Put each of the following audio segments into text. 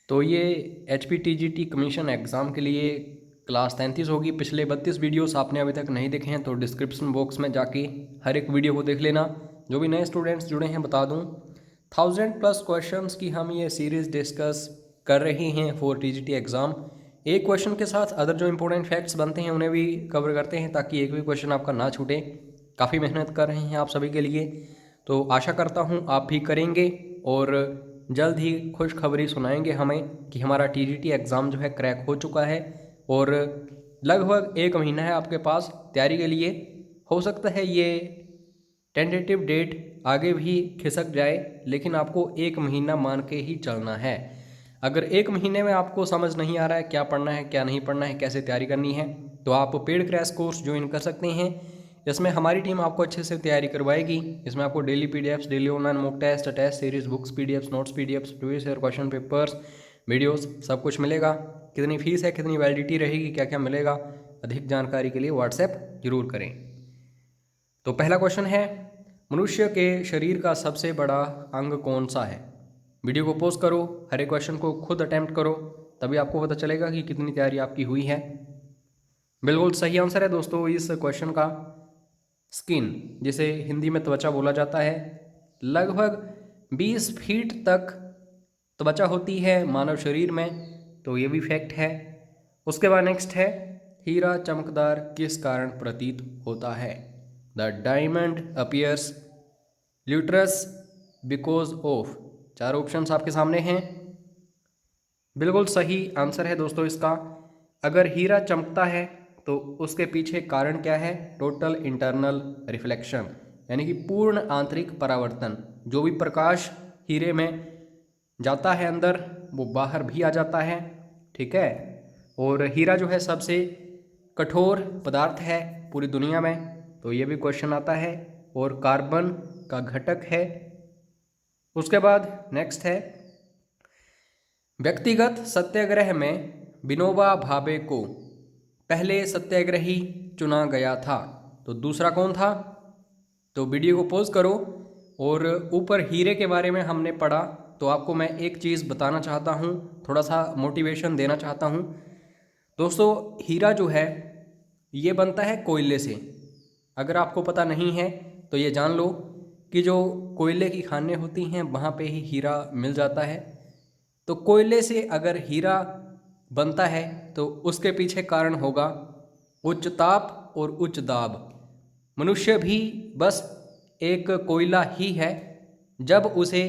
तो ये HPTGT commission exam के लिए क्लास 33 होगी। पिछले 32 वीडियोस आपने अभी तक नहीं देखे हैं तो डिस्क्रिप्शन बॉक्स में जाके हर एक वीडियो को देख लेना। जो भी नए स्टूडेंट्स जुड़े हैं बता दूं, 1000+ क्वेश्चंस की हम ये सीरीज़ डिस्कस कर रहे हैं फॉर TGT एग्ज़ाम। एक क्वेश्चन के साथ अदर जो इंपॉर्टेंट फैक्ट्स बनते हैं उन्हें भी कवर करते हैं ताकि एक भी क्वेश्चन आपका ना छूटे। काफ़ी मेहनत कर रहे हैं आप सभी के लिए, तो आशा करता हूँ आप भी करेंगे और जल्द ही खुशखबरी सुनाएंगे हमें कि हमारा TGT एग्ज़ाम जो है क्रैक हो चुका है और लगभग 1 महीना है आपके पास तैयारी के लिए। हो सकता है ये टेंटेटिव डेट आगे भी खिसक जाए, लेकिन आपको 1 महीना मान के ही चलना है। अगर 1 महीने में आपको समझ नहीं आ रहा है क्या पढ़ना है क्या नहीं पढ़ना है, कैसे तैयारी करनी है, तो आप पेड क्रैश कोर्स ज्वाइन कर सकते हैं। इसमें हमारी टीम आपको अच्छे से तैयारी करवाएगी। इसमें आपको daily PDFs, daily online mock test, test series, books PDFs, notes PDFs, previous year question papers, videos, सब कुछ मिलेगा। कितनी फीस है, कितनी वैलिडिटी रहेगी, क्या क्या मिलेगा, अधिक जानकारी के लिए व्हाट्सएप जरूर करें। तो पहला क्वेश्चन है, मनुष्य के शरीर का सबसे बड़ा अंग कौन सा है? वीडियो को पॉज करो, हर एक क्वेश्चन को खुद अटेम्प्ट करो, तभी आपको पता चलेगा कि कितनी तैयारी आपकी हुई है। बिल्कुल सही आंसर है दोस्तों इस क्वेश्चन का स्किन, जिसे हिंदी में त्वचा बोला जाता है। लगभग 20 फीट तक त्वचा होती है मानव शरीर में, तो ये भी फैक्ट है। उसके बाद नेक्स्ट है, हीरा चमकदार किस कारण प्रतीत होता है? The diamond appears lustrous because of. 4 options आपके सामने हैं। बिल्कुल सही आंसर है दोस्तों इसका। अगर हीरा चमकता है तो उसके पीछे कारण क्या है? टोटल इंटरनल रिफ्लेक्शन, यानी कि पूर्ण आंतरिक परावर्तन। जो भी प्रकाश हीरे में जाता है अंदर, वो बाहर भी आ जाता है, ठीक है। और हीरा जो है सबसे कठोर पदार्थ है पूरी दुनिया में, तो ये भी क्वेश्चन आता है, और कार्बन का घटक है। उसके बाद नेक्स्ट है, व्यक्तिगत सत्याग्रह में विनोबा भावे को पहले सत्याग्रही चुना गया था, तो दूसरा कौन था? तो वीडियो को पॉज करो, और ऊपर हीरे के बारे में हमने पढ़ा, तो आपको मैं एक चीज़ बताना चाहता हूँ, थोड़ा सा मोटिवेशन देना चाहता हूँ। दोस्तों हीरा जो है ये बनता है कोयले से। अगर आपको पता नहीं है तो ये जान लो कि जो कोयले की खानें होती हैं वहाँ पे ही हीरा मिल जाता है। तो कोयले से अगर हीरा बनता है तो उसके पीछे कारण होगा उच्च ताप और उच्च दाब। मनुष्य भी बस एक कोयला ही है, जब उसे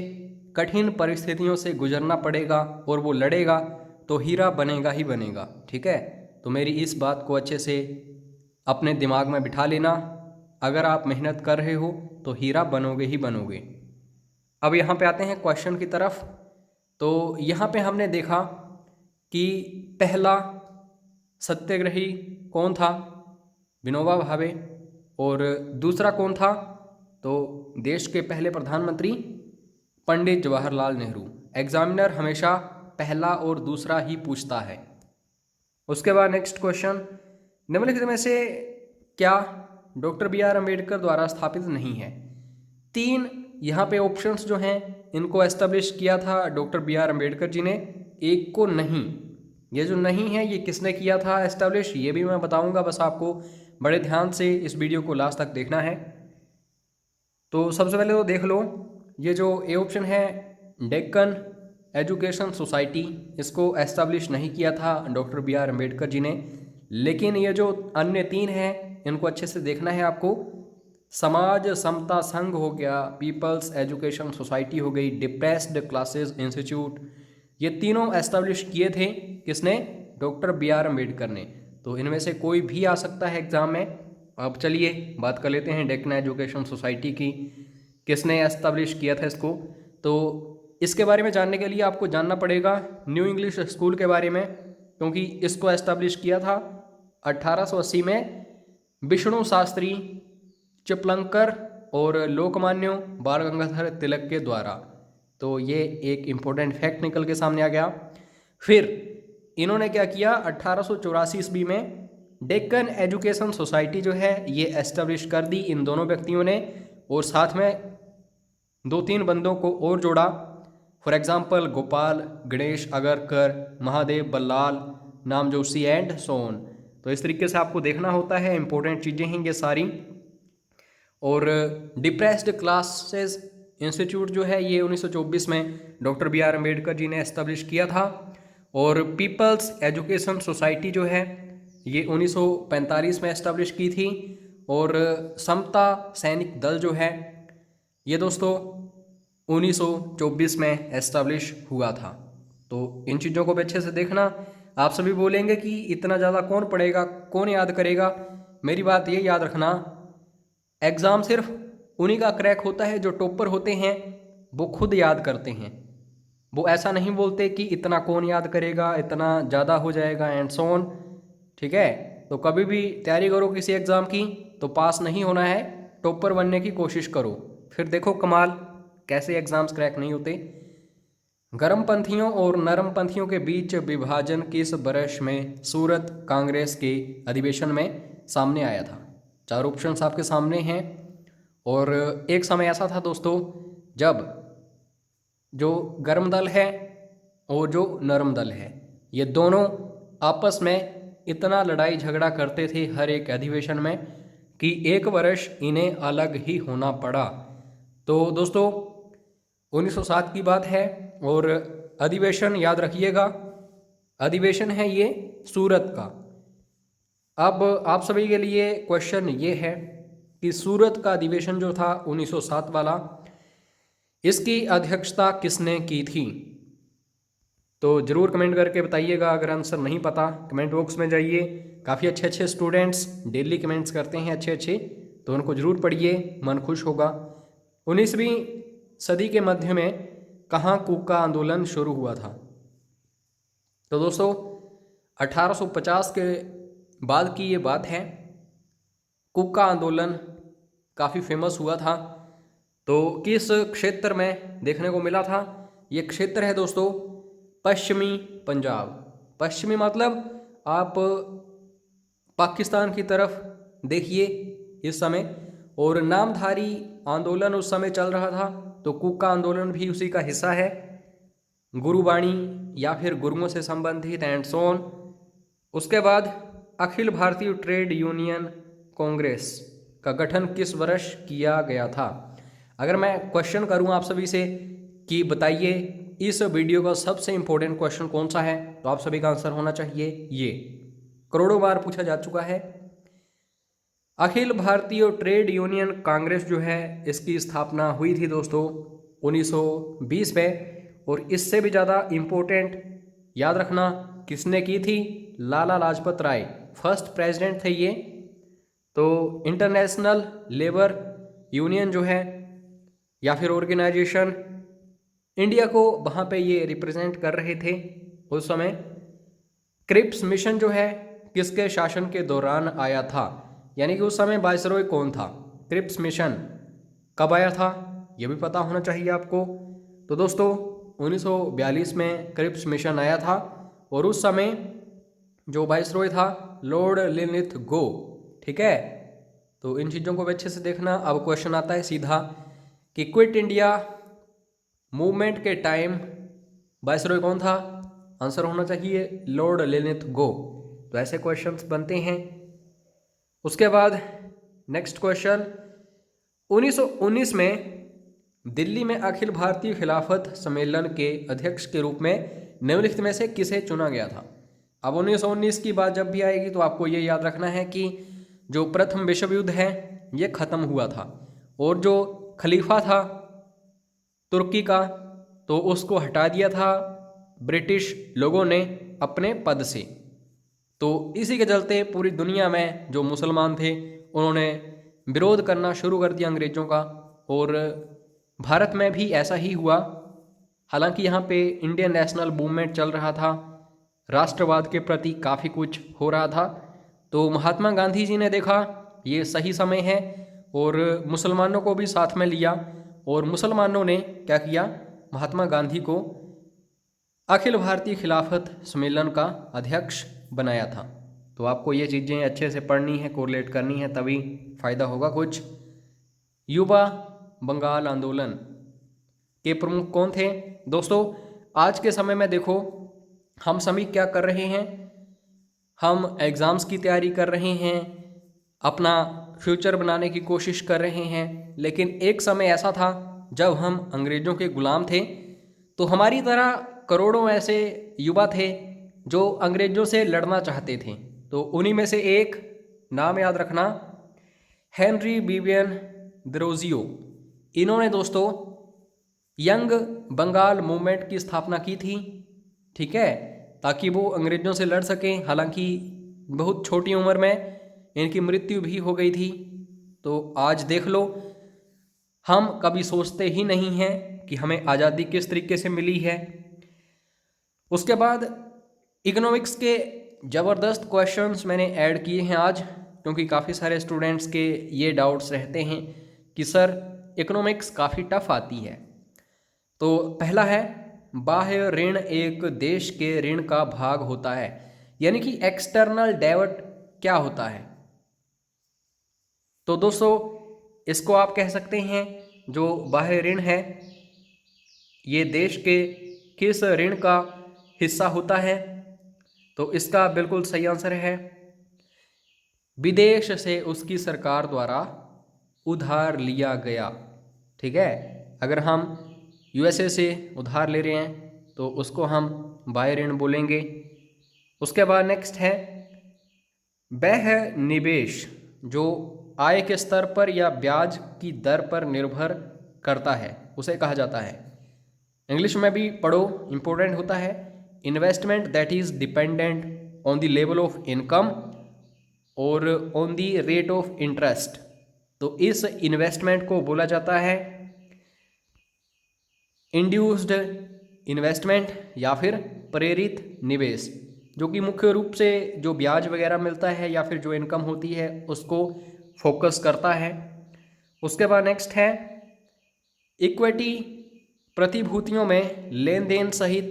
कठिन परिस्थितियों से गुजरना पड़ेगा और वो लड़ेगा तो हीरा बनेगा ही बनेगा, ठीक है। तो मेरी इस बात को अच्छे से अपने दिमाग में बिठा लेना। अगर आप मेहनत कर रहे हो तो हीरा बनोगे ही बनोगे। अब यहाँ पे आते हैं क्वेश्चन की तरफ। तो यहाँ पे हमने देखा कि पहला सत्याग्रही कौन था? विनोबा भावे। और दूसरा कौन था? तो देश के पहले प्रधानमंत्री पंडित जवाहरलाल नेहरू। एग्जामिनर हमेशा पहला और दूसरा ही पूछता है। उसके बाद नेक्स्ट क्वेश्चन, निम्नलिखित में से क्या डॉक्टर BR अम्बेडकर द्वारा स्थापित नहीं है? 3 यहाँ पे ऑप्शंस जो हैं इनको एस्टेब्लिश किया था डॉक्टर BR अम्बेडकर जी ने, एक को नहीं। ये जो नहीं है ये किसने किया था एस्टेब्लिश, ये भी मैं बताऊंगा, बस आपको बड़े ध्यान से इस वीडियो को लास्ट तक देखना है। तो सबसे पहले तो देख लो, ये जो ए ऑप्शन है डेक्कन एजुकेशन सोसाइटी, इसको एस्टेब्लिश नहीं किया था डॉक्टर BR अम्बेडकर जी ने। लेकिन ये जो अन्य 3 हैं इनको अच्छे से देखना है आपको। समाज समता संघ हो गया, पीपल्स एजुकेशन सोसाइटी हो गई, डिप्रेस्ड क्लासेस इंस्टीट्यूट, ये तीनों एस्टेब्लिश किए थे किसने? डॉक्टर BR अम्बेडकर ने। तो इनमें से कोई भी आ सकता है एग्जाम में। अब चलिए बात कर लेते हैं डेक्कन एजुकेशन सोसाइटी की, किसने एस्टेब्लिश किया था इसको। तो इसके बारे में जानने के लिए आपको जानना पड़ेगा न्यू इंग्लिश स्कूल के बारे में, क्योंकि इसको एस्टेब्लिश किया था 1880 में विष्णु शास्त्री चिपलंकर और लोकमान्य बाल गंगाधर तिलक के द्वारा। तो ये एक इम्पोर्टेंट फैक्ट निकल के सामने आ गया। फिर इन्होंने क्या किया, 1884 ईस्वी में डेक्कन एजुकेशन सोसाइटी जो है ये एस्टेब्लिश कर दी इन दोनों व्यक्तियों ने, और साथ में 2-3 बंदों को और जोड़ा। For example Gopal, Ganesh Agarkar, Mahadev Ballal, Namjoshi and so on. तो इस तरीके से आपको देखना होता है, इंपॉर्टेंट चीज़ें हैं ये सारी। और डिप्रेस्ड क्लासेस इंस्टीट्यूट जो है ये 1924 में doctor B are Ambedkar ji ने एस्टेब्लिश किया था। और पीपल्स एजुकेशन सोसाइटी जो है ये 1945 में एस्टेब्लिश की थी। और समता सैनिक दल जो है ये दोस्तों 1924 में एस्टेब्लिश हुआ था। तो इन चीज़ों को भी अच्छे से देखना। आप सभी बोलेंगे कि इतना ज़्यादा कौन पढ़ेगा, कौन याद करेगा। मेरी बात ये याद रखना, एग्ज़ाम सिर्फ उन्हीं का क्रैक होता है जो टॉपर होते हैं, वो खुद याद करते हैं। वो ऐसा नहीं बोलते कि इतना कौन याद करेगा, इतना ज़्यादा हो जाएगा एंड सो ऑन। ठीक है, तो कभी भी तैयारी करो किसी एग्ज़ाम की तो पास नहीं होना है, टॉपर बनने की कोशिश करो। फिर देखो कमाल कैसे एग्ज़ाम्स क्रैक नहीं होते। गर्मपंथियों और नरमपंथियों के बीच विभाजन किस वर्ष में सूरत कांग्रेस के अधिवेशन में सामने आया था? 4 ऑप्शंस आपके सामने हैं। और एक समय ऐसा था दोस्तों जब जो गर्म दल है और जो नरम दल है ये दोनों आपस में इतना लड़ाई झगड़ा करते थे हर एक अधिवेशन में कि एक वर्ष इन्हें अलग ही होना पड़ा। तो दोस्तों 1907 की बात है और अधिवेशन याद रखिएगा, अधिवेशन है ये सूरत का। अब आप सभी के लिए क्वेश्चन ये है कि सूरत का अधिवेशन जो था 1907 वाला, इसकी अध्यक्षता किसने की थी? तो ज़रूर कमेंट करके बताइएगा। अगर आंसर नहीं पता कमेंट बॉक्स में जाइए। काफ़ी अच्छे अच्छे स्टूडेंट्स डेली कमेंट्स करते हैं अच्छे अच्छे, तो उनको ज़रूर पढ़िए, मन खुश होगा। 19वीं सदी के मध्य में कहाँ कूका आंदोलन शुरू हुआ था? तो दोस्तों 1850 के बाद की ये बात है। कूका आंदोलन काफ़ी फेमस हुआ था। तो किस क्षेत्र में देखने को मिला था? ये क्षेत्र है दोस्तों पश्चिमी पंजाब। पश्चिमी मतलब आप पाकिस्तान की तरफ देखिए इस समय। और नामधारी आंदोलन उस समय चल रहा था, तो कूका आंदोलन भी उसी का हिस्सा है। गुरुबाणी या फिर गुरुओं से संबंधित एंड सो ऑन। उसके बाद अखिल भारतीय ट्रेड यूनियन कांग्रेस का गठन किस वर्ष किया गया था? अगर मैं क्वेश्चन करूं आप सभी से कि बताइए इस वीडियो का सबसे इंपॉर्टेंट क्वेश्चन कौन सा है, तो आप सभी का आंसर होना चाहिए ये, करोड़ों बार पूछा जा चुका है। अखिल भारतीय ट्रेड यूनियन कांग्रेस जो है इसकी स्थापना हुई थी दोस्तों 1920 में। और इससे भी ज़्यादा इम्पोर्टेंट याद रखना किसने की थी? लाला लाजपत राय फर्स्ट प्रेसिडेंट थे ये। तो इंटरनेशनल लेबर यूनियन जो है या फिर ऑर्गेनाइजेशन, इंडिया को वहाँ पे ये रिप्रेजेंट कर रहे थे उस समय। क्रिप्स मिशन जो है किसके शासन के दौरान आया था? यानी कि उस समय वायसरॉय कौन था? क्रिप्स मिशन कब आया था ये भी पता होना चाहिए आपको। तो दोस्तों 1942 में क्रिप्स मिशन आया था और उस समय जो वायसरॉय था लॉर्ड लिनलिथगो। ठीक है, तो इन चीज़ों को भी अच्छे से देखना। अब क्वेश्चन आता है सीधा कि क्विट इंडिया मूवमेंट के टाइम वायसरॉय कौन था? आंसर होना चाहिए लॉर्ड लिनलिथगो। तो ऐसे क्वेश्चंस बनते हैं। उसके बाद नेक्स्ट क्वेश्चन, 1919 में दिल्ली में अखिल भारतीय खिलाफत सम्मेलन के अध्यक्ष के रूप में निम्नलिखित में से किसे चुना गया था? अब 1919 की बात जब भी आएगी तो आपको ये याद रखना है कि जो प्रथम विश्व युद्ध है ये ख़त्म हुआ था और जो खलीफा था तुर्की का तो उसको हटा दिया था ब्रिटिश लोगों ने अपने पद से। तो इसी के चलते पूरी दुनिया में जो मुसलमान थे उन्होंने विरोध करना शुरू कर दिया अंग्रेज़ों का। और भारत में भी ऐसा ही हुआ। हालांकि यहाँ पे इंडियन नेशनल मूवमेंट चल रहा था, राष्ट्रवाद के प्रति काफ़ी कुछ हो रहा था। तो महात्मा गांधी जी ने देखा ये सही समय है और मुसलमानों को भी साथ में लिया और मुसलमानों ने क्या किया? महात्मा गांधी को अखिल भारतीय खिलाफत सम्मेलन का अध्यक्ष बनाया था। तो आपको ये चीज़ें अच्छे से पढ़नी है, कोरिलेट करनी है, तभी फ़ायदा होगा कुछ। युवा बंगाल आंदोलन के प्रमुख कौन थे? दोस्तों आज के समय में देखो हम सभी क्या कर रहे हैं, हम एग्ज़ाम्स की तैयारी कर रहे हैं, अपना फ्यूचर बनाने की कोशिश कर रहे हैं। लेकिन एक समय ऐसा था जब हम अंग्रेज़ों के ग़ुलाम थे। तो हमारी तरह करोड़ों ऐसे युवा थे जो अंग्रेज़ों से लड़ना चाहते थे। तो उन्हीं में से एक नाम याद रखना, हेनरी विवियन थोरेसियो। इन्होंने दोस्तों यंग बंगाल मूवमेंट की स्थापना की थी, ठीक है, ताकि वो अंग्रेज़ों से लड़ सकें। हालांकि बहुत छोटी उम्र में इनकी मृत्यु भी हो गई थी। तो आज देख लो, हम कभी सोचते ही नहीं हैं कि हमें आज़ादी किस तरीके से मिली है। उसके बाद इकोनॉमिक्स के ज़बरदस्त क्वेश्चंस मैंने ऐड किए हैं आज, क्योंकि काफ़ी सारे स्टूडेंट्स के ये डाउट्स रहते हैं कि सर इकोनॉमिक्स काफ़ी टफ आती है। तो पहला है, बाह्य ऋण एक देश के ऋण का भाग होता है, यानी कि एक्सटर्नल डेब्ट क्या होता है। तो दोस्तों इसको आप कह सकते हैं जो बाह्य ऋण है ये देश के किस ऋण का हिस्सा होता है। तो इसका बिल्कुल सही आंसर है विदेश से उसकी सरकार द्वारा उधार लिया गया, ठीक है। अगर हम यूएसए से उधार ले रहे हैं तो उसको हम बाह्य ऋण बोलेंगे। उसके बाद नेक्स्ट है बाह्य निवेश, जो आय के स्तर पर या ब्याज की दर पर निर्भर करता है, उसे कहा जाता है। इंग्लिश में भी पढ़ो, इंपॉर्टेंट होता है। Investment that is dependent on the level of income और on the rate of interest. तो इस इन्वेस्टमेंट को बोला जाता है इंड्यूस्ड इन्वेस्टमेंट या फिर प्रेरित निवेश, जो कि मुख्य रूप से जो ब्याज वगैरह मिलता है या फिर जो इनकम होती है उसको फोकस करता है। उसके बाद नेक्स्ट है इक्विटी, प्रतिभूतियों में लेन देन सहित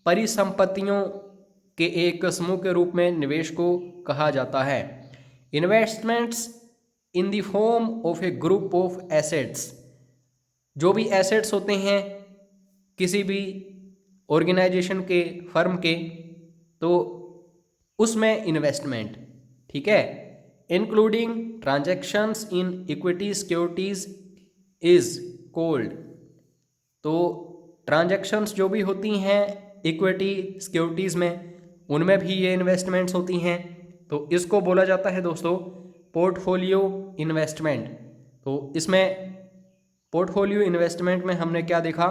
परिसंपत्तियों के एक समूह के रूप में निवेश को कहा जाता है। Investments in the form of A group of assets, जो भी एसेट्स होते हैं किसी भी ऑर्गेनाइजेशन के, फर्म के, तो उसमें इन्वेस्टमेंट, ठीक है, including transactions in equity securities is called. तो ट्रांजैक्शंस जो भी होती हैं इक्विटी सिक्योरिटीज़ में, उनमें भी ये इन्वेस्टमेंट्स होती हैं। तो इसको बोला जाता है दोस्तों पोर्टफोलियो इन्वेस्टमेंट। तो इसमें पोर्टफोलियो इन्वेस्टमेंट में हमने क्या देखा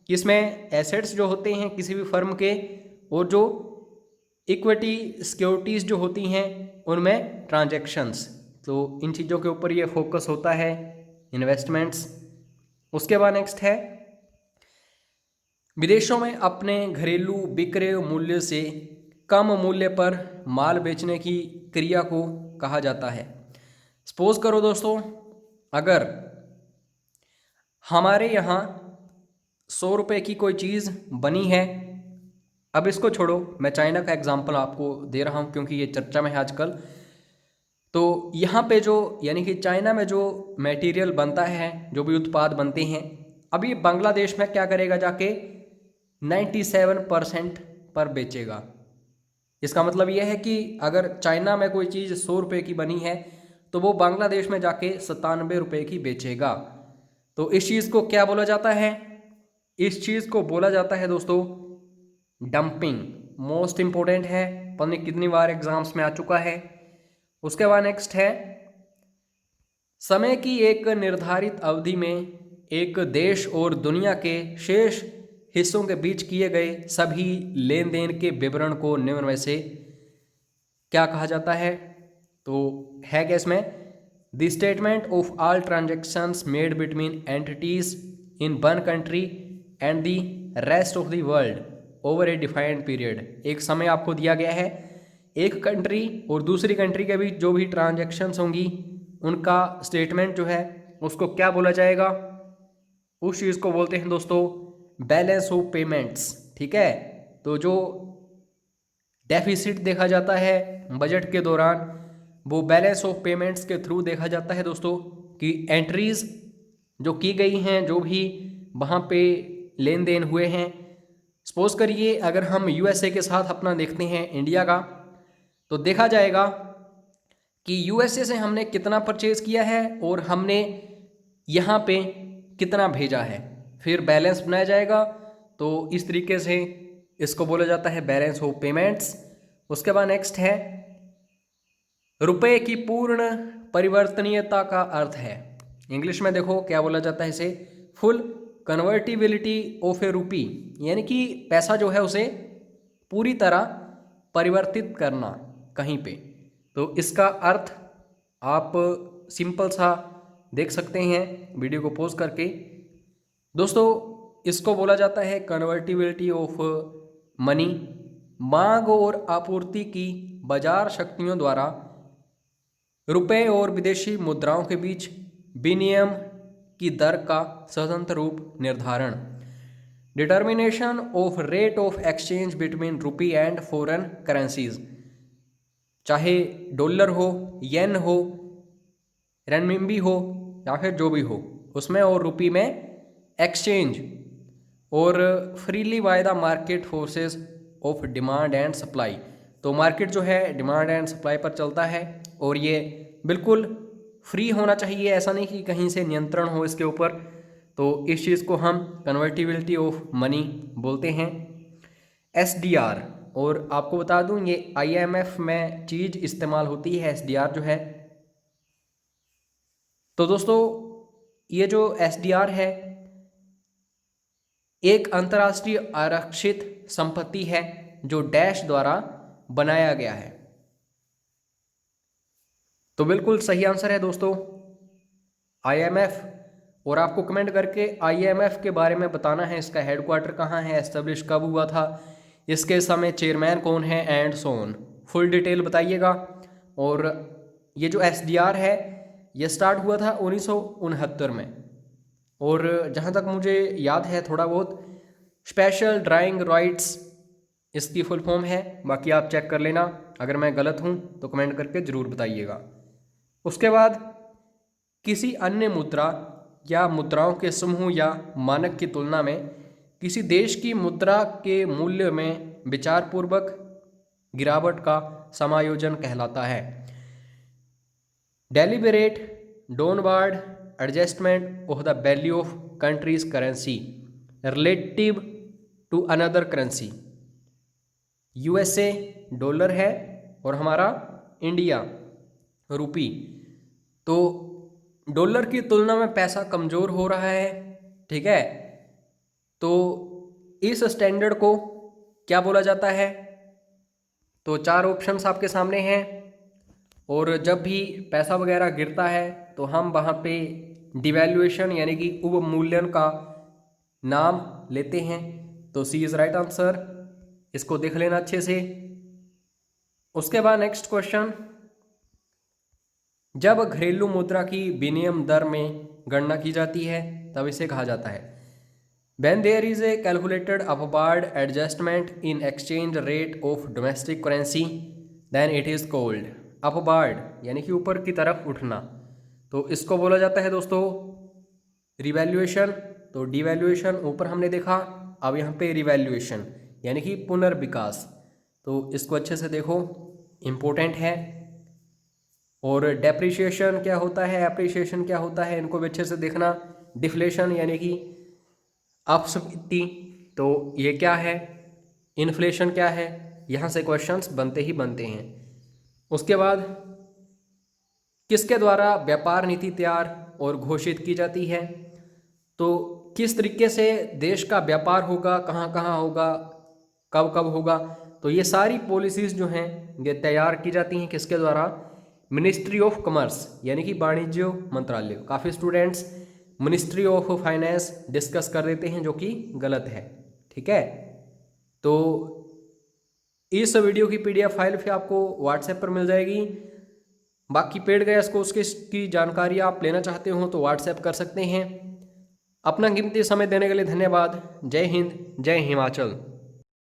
कि इसमें एसेट्स जो होते हैं किसी भी फर्म के और जो इक्विटी सिक्योरिटीज़ जो होती हैं उनमें ट्रांजैक्शंस, तो इन चीज़ों के ऊपर ये फोकस होता है इन्वेस्टमेंट्स। उसके बाद नेक्स्ट है विदेशों में अपने घरेलू विक्रय मूल्य से कम मूल्य पर माल बेचने की क्रिया को कहा जाता है। सपोज करो दोस्तों, अगर हमारे यहाँ 100 रुपये की कोई चीज़ बनी है, अब इसको छोड़ो, मैं चाइना का एग्जांपल आपको दे रहा हूँ क्योंकि ये चर्चा में है आजकल। तो यहाँ पे जो यानी कि चाइना में जो मटेरियल बनता है, जो भी उत्पाद बनते हैं, अभी बांग्लादेश में क्या करेगा, जाके 97% पर बेचेगा। इसका मतलब यह है कि अगर चाइना में कोई चीज़ 100 रुपये की बनी है तो वो बांग्लादेश में जाके 97 रुपये की बेचेगा। तो इस चीज़ को क्या बोला जाता है? इस चीज़ को बोला जाता है दोस्तों डंपिंग। मोस्ट इंपॉर्टेंट है, पता नहीं कितनी बार एग्जाम्स में आ चुका है। उसके बाद नेक्स्ट है समय की एक निर्धारित अवधि में एक देश और दुनिया के शेष हिस्सों के बीच किए गए सभी लेन देन के विवरण को निम्न में से क्या कहा जाता है? तो है क्या इसमें the statement of all transactions made between entities in one country and the rest of the world over A defined period. एक समय आपको दिया गया है, एक कंट्री और दूसरी कंट्री के बीच जो भी ट्रांजैक्शंस होंगी उनका स्टेटमेंट जो है उसको क्या बोला जाएगा? उस चीज़ को बोलते हैं दोस्तों बैलेंस ऑफ पेमेंट्स, ठीक है। तो जो डेफिसिट देखा जाता है बजट के दौरान वो बैलेंस ऑफ पेमेंट्स के थ्रू देखा जाता है दोस्तों कि एंट्रीज जो की गई हैं, जो भी वहाँ पे लेन देन हुए हैं। सपोज करिए अगर हम यूएसए के साथ अपना देखते हैं इंडिया का, तो देखा जाएगा कि यूएसए से हमने कितना परचेज किया है और हमने यहाँ पे कितना भेजा है, फिर बैलेंस बनाया जाएगा। तो इस तरीके से इसको बोला जाता है बैलेंस ऑफ पेमेंट्स। उसके बाद नेक्स्ट है रुपए की पूर्ण परिवर्तनीयता का अर्थ है, इंग्लिश में देखो क्या बोला जाता है इसे, फुल कन्वर्टिबिलिटी ऑफ ए रूपी, यानी कि पैसा जो है उसे पूरी तरह परिवर्तित करना कहीं पे। तो इसका अर्थ आप सिंपल सा देख सकते हैं वीडियो को पॉज करके। दोस्तों इसको बोला जाता है कन्वर्टिबिलिटी ऑफ मनी। मांग और आपूर्ति की बाजार शक्तियों द्वारा रुपए और विदेशी मुद्राओं के बीच विनिमय की दर का स्वतंत्र रूप निर्धारण। Determination of rate of exchange between rupee and foreign currencies, चाहे डॉलर हो, येन हो, रेनमिंबी हो या फिर जो भी हो उसमें, और रुपी में एक्सचेंज, और freely by the market forces of demand and supply. तो मार्केट जो है डिमांड एंड सप्लाई पर चलता है और ये बिल्कुल फ्री होना चाहिए, ऐसा नहीं कि कहीं से नियंत्रण हो इसके ऊपर। तो इस चीज़ को हम कन्वर्टिबिलिटी ऑफ मनी बोलते हैं। एसडीआर, और आपको बता दूं ये आईएमएफ में चीज़ इस्तेमाल होती है एसडीआर जो है। तो दोस्तों ये जो एसडीआर है एक अंतर्राष्ट्रीय आरक्षित संपत्ति है जो डैश द्वारा बनाया गया है। तो बिल्कुल सही आंसर है दोस्तों आईएमएफ। और आपको कमेंट करके आईएमएफ के बारे में बताना है, इसका हेडक्वार्टर कहाँ है, एस्टेब्लिश कब हुआ था, इसके समय चेयरमैन कौन है, and so on, full detail बताइएगा। और ये जो एसडीआर है ये स्टार्ट हुआ था 1969 में, और जहाँ तक मुझे याद है थोड़ा बहुत, स्पेशल ड्राइंग राइट्स इसकी फुल फॉर्म है। बाकी आप चेक कर लेना, अगर मैं गलत हूँ तो कमेंट करके ज़रूर बताइएगा। उसके बाद किसी अन्य मुद्रा या मुद्राओं के समूह या मानक की तुलना में किसी देश की मुद्रा के मूल्य में विचारपूर्वक गिरावट का समायोजन कहलाता है। Deliberate downward adjustment of the value of country's currency relative to another currency. USA dollar है और हमारा इंडिया रुपी। तो डॉलर की तुलना में पैसा कमज़ोर हो रहा है, ठीक है। तो इस स्टैंडर्ड को क्या बोला जाता है? तो 4 ऑप्शंस आपके सामने हैं, और जब भी पैसा वगैरह गिरता है तो हम वहाँ पे डिवैल्यूएशन यानी कि अवमूल्यन का नाम लेते हैं। तो सी इज़ राइट आंसर, इसको देख लेना अच्छे से। उसके बाद नेक्स्ट क्वेश्चन, जब घरेलू मुद्रा की विनिमय दर में गणना की जाती है तब इसे कहा जाता है When there is a calculated upward adjustment in exchange rate of domestic currency, then it is called upward, यानी कि ऊपर की तरफ उठना। तो इसको बोला जाता है दोस्तों रिवैल्यूएशन। तो डिवैल्यूएशन ऊपर हमने देखा, अब यहाँ पे रिवैल्यूएशन यानी कि पुनर्विकास। तो इसको अच्छे से देखो, इम्पोर्टेंट है। और डेप्रिशिएशन क्या होता है, एप्रिशिएशन क्या होता है, इनको भी अच्छे से देखना। डिफ्लेशन यानी कि अपस्फीति, तो ये क्या है, इन्फ्लेशन क्या है, यहाँ से क्वेश्चंस बनते ही बनते हैं। उसके बाद किसके द्वारा व्यापार नीति तैयार और घोषित की जाती है? तो किस तरीके से देश का व्यापार होगा, कहाँ कहाँ होगा, कब कब होगा, तो ये सारी पॉलिसीज़ जो हैं ये तैयार की जाती हैं किसके द्वारा? मिनिस्ट्री ऑफ कॉमर्स यानी कि वाणिज्य मंत्रालय। काफ़ी students ministry of finance discuss कर देते हैं, जो कि गलत है, ठीक है। तो इस वीडियो की पीडीएफ फाइल फिर आपको व्हाट्सएप पर मिल जाएगी। बाकी पेड गैस कोर्स की जानकारी आप लेना चाहते हो तो व्हाट्सएप कर सकते हैं। अपना कीमती समय देने के लिए धन्यवाद। जय हिंद, जय हिमाचल।